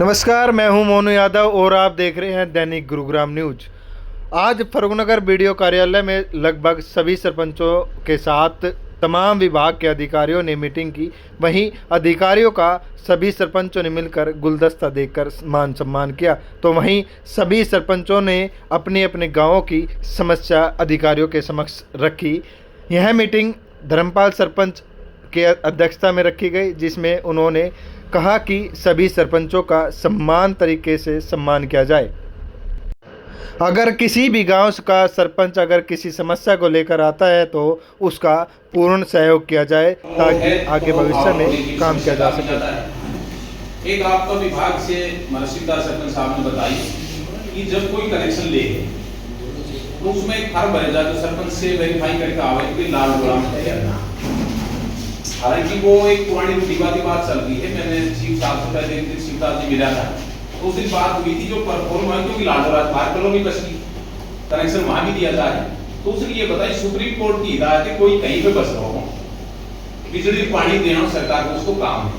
नमस्कार, मैं हूं मोनू यादव और आप देख रहे हैं दैनिक गुरुग्राम न्यूज। आज फर्रुखनगर बीडीओ कार्यालय में लगभग सभी सरपंचों के साथ तमाम विभाग के अधिकारियों ने मीटिंग की। वहीं अधिकारियों का सभी सरपंचों ने मिलकर गुलदस्ता देकर मान सम्मान किया। तो वहीं सभी सरपंचों ने अपने अपने गांवों की समस्या अधिकारियों के समक्ष रखी। यह मीटिंग धर्मपाल सरपंच के अध्यक्षता में रखी गई, जिसमें उन्होंने कहा कि सभी सरपंचों का समान तरीके से सम्मान किया जाए। अगर किसी भी गांव का सरपंच अगर किसी समस्या को लेकर आता है तो उसका पूर्ण सहयोग किया जाए ताकि आगे भविष्य में काम किया जा सके। एक आपका विभाग से मनसिकता सरपंच साहब ने बताई कि जब कोई कनेक्शन ले तो उसमें एक फॉर्म भरे जाए तो सरपंच से वेरीफाई करके आवे कि लाल गुलाम है या ना। हालांकि वो एक पुरानी रूढ़िवादी बात चल रही है। मैंने चीफ साहब से पहले एक दिन शिवदास जी मिला था, तो उस दिन बात हुई थी जो परफॉर्म है क्योंकि लाडोराज बाहर कॉलोनी बसती कनेक्शन वहां भी दिया जाए। तो उसने ये बताया सुप्रीम कोर्ट की हिदायत है कोई कहीं पे बस रहा हो बिजली पानी देना सरकार को उसको काम है।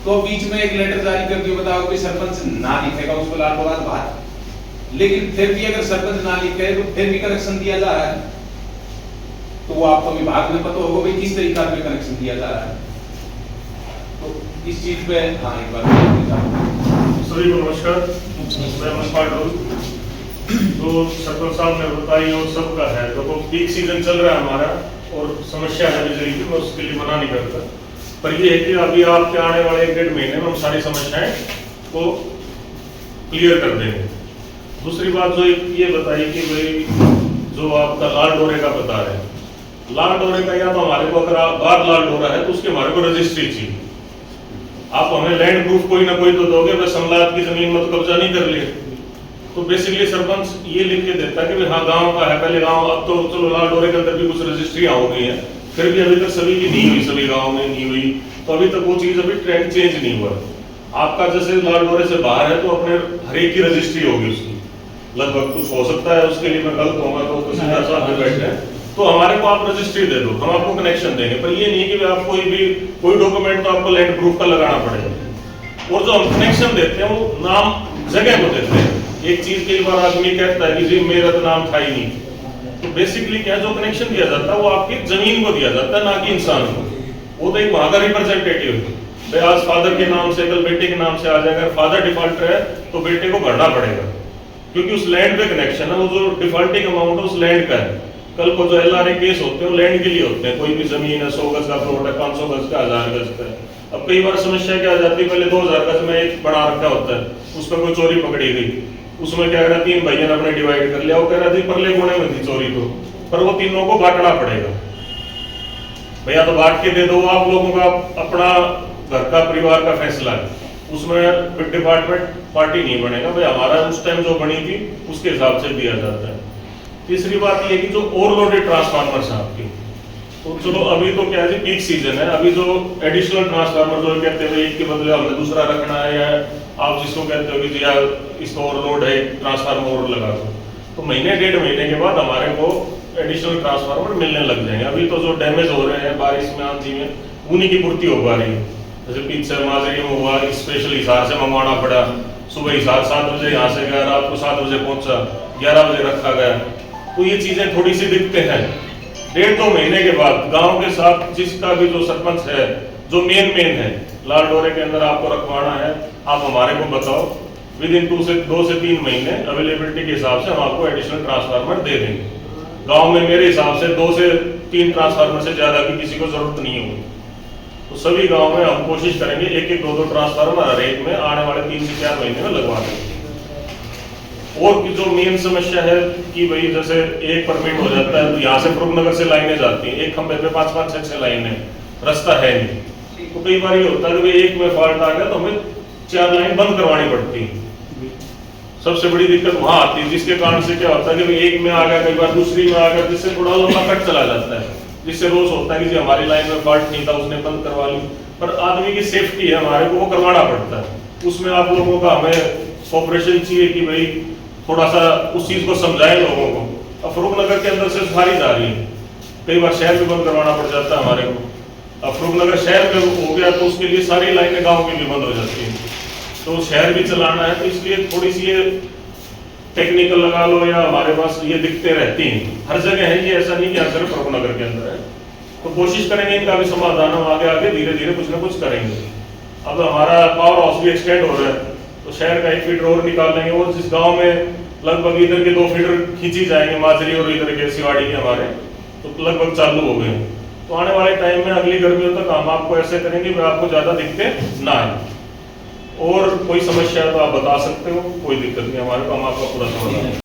तो बीच में एक लेटर जारी करके बताओ कि सरपंच ना लिखेगा उसको लाडोराज बाहर, लेकिन फिर भी अगर सरपंच ना लिखे तो फिर भी कनेक्शन दिया जा रहा है। तो वो आपको विभाग में पता होगा भाई किस तरीका से कनेक्शन दिया जा रहा है। तो इस चीज पे हाँ एक बार सभी को नमस्कार। मैं मनपाल डोल तो सरपंच साहब ने बताई और सबका है। तो पीक सीजन चल रहा है हमारा और समस्या है बिजली की, मैं उसके लिए मना नहीं करता, पर ये है कि अभी आपके आने वाले 1-1.5 महीने में हम सारी समस्याएं को क्लियर कर देंगे। दूसरी बात जो ये बताई कि भाई जो आपका लाल डोरे का बता रहे हैं, लाल डोरे का या तो हमारे को अगर बार लाल डोरा है तो उसके हमारे को रजिस्ट्री चाहिए। आप हमें लैंड प्रूफ कोई ना कोई तो दोगे, बस समलात की जमीन मत कब्जा नहीं कर लिए। तो बेसिकली सरपंच ये लिख के देता है कि हाँ गांव का है, पहले गांव, अब तो चलो लाल डोरे के अंदर भी कुछ रजिस्ट्रियां हो गई हैं, फिर भी अभी तक सभी की नहीं हुई, सभी गाँव में नहीं हुई। तो अभी तक वो चीज अभी ट्रेंड चेंज नहीं हुआ। आपका जैसे लाल डोरे से बाहर है तो अपने हर एक की रजिस्ट्री होगी उसकी, लगभग कुछ हो सकता है उसके लिए मैं गलत होगा तो तहसीलदार साहब में बैठे हैं, तो हमारे को आप रजिस्ट्री दे दो, हम आपको कनेक्शन देंगे। पर ये नहीं कि आप कोई डॉक्यूमेंट तो आपको लैंड प्रूफ का लगाना पड़ेगा। और जो हम कनेक्शन देते हैं वो नाम जगह को देते हैं। एक चीज कई बार आदमी कहता है कि जी मेरा तो नाम था ही नहीं, तो बेसिकली क्या जो कनेक्शन दिया जाता है वो आपकी जमीन को दिया जाता है, ना कि इंसान को। वो तो एक वहां का रिप्रेजेंटेटिव है। आज फादर के नाम से कल बेटे के नाम से आ जाएगा, फादर डिफॉल्टर है तो बेटे को भरना पड़ेगा, क्योंकि उस लैंड पे कनेक्शन है। वो जो डिफॉल्टिंग अमाउंट है उस लैंड का है। कल को जो एलआरए केस होते हैं वो लैंड के लिए होते हैं। कोई भी जमीन है 100 गज का प्लॉट है, 500 गज का, 1000 गज का है। अब कई बार समस्या क्या आ जाती है, पहले 2000 गज में एक बना रखा होता है, उस पर कोई चोरी पकड़ी गई, उसमें क्या करा 3 भाइयों ने अपने डिवाइड कर लिया। वो कह रहा थी परले कोने में थी चोरी तो, पर वो तीनों को बांटना पड़ेगा। भैया तो बांट के दे दो, आप लोगों का अपना घर का परिवार का फैसला है, उसमें डिपार्टमेंट पार्टी नहीं बनेगा। भाई हमारा उस टाइम जो बनी थी उसके हिसाब से दिया जाता है। तीसरी बात ये कि जो ओवरलोडेड ट्रांसफार्मर है आपकी, तो चलो अभी तो क्या है पीक सीजन है, अभी जो एडिशनल ट्रांसफार्मर जो कहते हैं एक के बदले हमें दूसरा रखना है, या आप जिसको कहते हो कि यार इसको ओवरलोड है ट्रांसफार्मर और लगा दो, तो महीने 1.5 महीने के बाद हमारे को एडिशनल ट्रांसफार्मर मिलने लग जाएंगे। अभी तो जो डैमेज हो रहे हैं बारिश में, आंधी में, उन्हीं की पूर्ति हो पा रही है। जैसे पीछे माजरी में हुआ, स्पेशल हिसार से मंगवाना पड़ा, सुबह हिसार 7 बजे यहाँ से गया, रात को 7 बजे पहुंचा, 11 बजे रखा गया। तो ये चीजें थोड़ी सी दिखते हैं। 1.5-2 महीने के बाद गांव के साथ जिसका भी जो सरपंच है, जो मेन है लाल डोरे के अंदर आपको रखवाना है, आप हमारे को बताओ, विद इन 2 से 3 महीने अवेलेबिलिटी के हिसाब से हम आपको एडिशनल ट्रांसफार्मर दे देंगे। गांव में मेरे हिसाब से 2 से 3 ट्रांसफार्मर से ज्यादा की किसी को जरूरत नहीं होगी। तो सभी गाँव में हम कोशिश करेंगे 1-1, 2-2 ट्रांसफार्मर हर एक में आने वाले 3 से 4 महीने में लगवा देंगे। और जो मेन समस्या है कि भाई जैसे एक परमिट हो जाता है तो यहाँ से फर्रुखनगर से लाइनें जाती हैं, एक खंबे पे 5-5, 6-6 लाइनें, रास्ता है नहीं। तो कई बार ये होता है कि एक में फॉल्ट आ गया तो हमें 4 लाइन बंद करवानी पड़ती है। सबसे बड़ी दिक्कत वहां आती है, जिसके कारण से क्या होता है कि एक में आ गया, कई बार दूसरी में आ गया, जिससे थोड़ा लंबा कट चला जाता है, जिससे रोज होता है कि हमारी लाइन में फॉल्ट नहीं था, उसने बंद करवा ली। पर आदमी की सेफ्टी है, हमारे को वो करवाना पड़ता है। उसमें आप लोगों का हमें कोऑपरेशन चाहिए कि भाई थोड़ा सा उस चीज को समझाएं लोगों को। अब फर्रुखनगर के अंदर से सारी जा रही है, कई बार शहर में बंद करवाना पड़ जाता है हमारे को। अब फर्रुखनगर शहर में हो गया तो उसके लिए सारी लाइनें गांव की भी बंद हो जाती है। तो तो शहर भी चलाना है, तो इसलिए थोड़ी सी ये टेक्निकल लगा लो या हमारे पास ये दिक्कतें रहती हैं, हर जगह है ये, ऐसा नहीं कि हर सिर्फ प्रभुनगर के अंदर है। तो कोशिश करेंगे इनका भी समाधान हम आगे आगे धीरे धीरे कुछ ना कुछ करेंगे। अब हमारा पावर हाउस भी एक्सटेंड हो रहा है, तो शहर का 1 फीटर और निकाल लेंगे, और जिस गांव में लगभग इधर के 2 फीटर खींची जाएंगे, माजरी और इधर के सिवाड़ी के हमारे, तो लगभग चालू हो गए। तो आने वाले टाइम में अगली गर्मियों तक हम आपको ऐसे करेंगे कि आपको ज़्यादा दिक्कतें ना आए। और कोई समस्या तो आप बता सकते हो, कोई दिक्कत नहीं, हमारे को हम आपका पूरा समाधान